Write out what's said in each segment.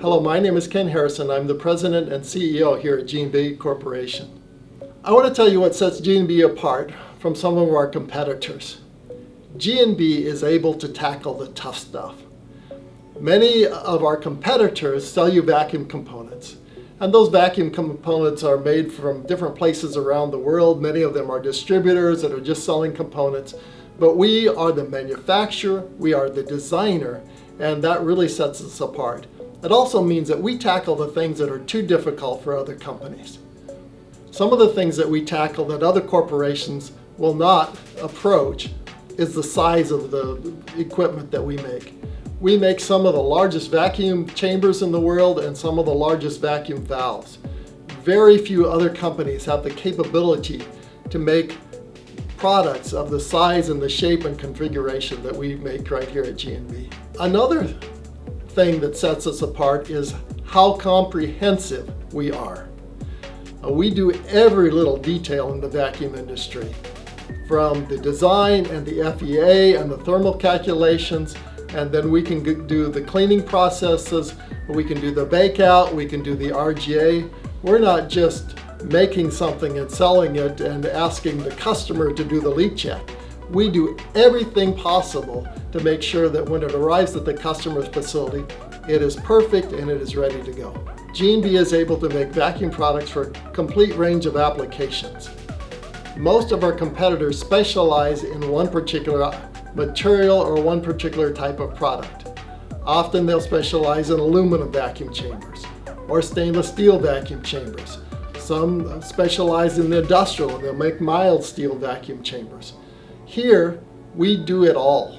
Hello, my name is Ken Harrison. I'm the President and CEO here at GNB Corporation. I want to tell you what sets GNB apart from some of our competitors. GNB is able to tackle the tough stuff. Many of our competitors sell you vacuum components, and those vacuum components are made from different places around the world. Many of them are distributors that are just selling components, but we are the manufacturer, we are the designer, and that really sets us apart. It also means that we tackle the things that are too difficult for other companies. Some of the things that we tackle that other corporations will not approach is the size of the equipment that we make. We make some of the largest vacuum chambers in the world and some of the largest vacuum valves. Very few other companies have the capability to make products of the size and the shape and configuration that we make right here at GNB. Another thing that sets us apart is how comprehensive we are. We do every little detail in the vacuum industry, from the design and the FEA and the thermal calculations, and then we can do the cleaning processes, we can do the bake out, we can do the RGA. We're not just making something and selling it and asking the customer to do the leak check. We do everything possible to make sure that when it arrives at the customer's facility, it is perfect and it is ready to go. GNB is able to make vacuum products for a complete range of applications. Most of our competitors specialize in one particular material or one particular type of product. Often they'll specialize in aluminum vacuum chambers or stainless steel vacuum chambers. Some specialize in the industrial and they'll make mild steel vacuum chambers. Here, we do it all.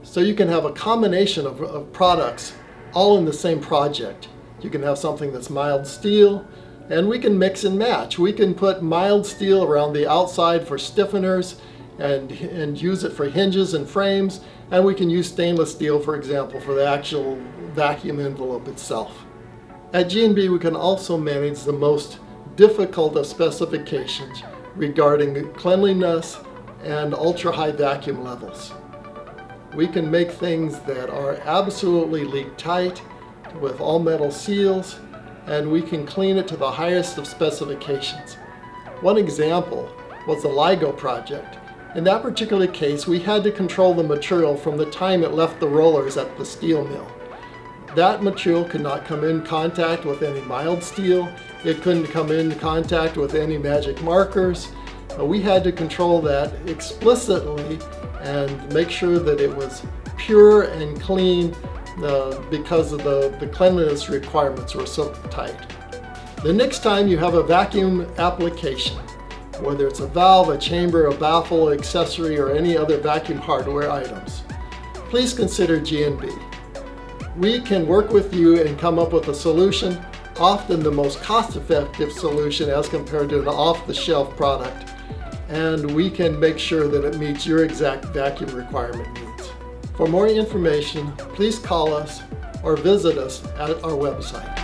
So you can have a combination of products all in the same project. You can have something that's mild steel, and we can mix and match. We can put mild steel around the outside for stiffeners and use it for hinges and frames, and we can use stainless steel, for example, for the actual vacuum envelope itself. At GNB, we can also manage the most difficult of specifications regarding cleanliness and ultra-high vacuum levels. We can make things that are absolutely leak tight with all metal seals, and we can clean it to the highest of specifications. One example was the LIGO project. In that particular case, we had to control the material from the time it left the rollers at the steel mill. That material could not come in contact with any mild steel. It couldn't come in contact with any magic markers. We had to control that explicitly and make sure that it was pure and clean because of the cleanliness requirements were so tight. The next time you have a vacuum application, whether it's a valve, a chamber, a baffle, accessory, or any other vacuum hardware items, please consider GNB. We can work with you and come up with a solution, often the most cost-effective solution as compared to an off-the-shelf product, and we can make sure that it meets your exact vacuum requirement needs. For more information, please call us or visit us at our website.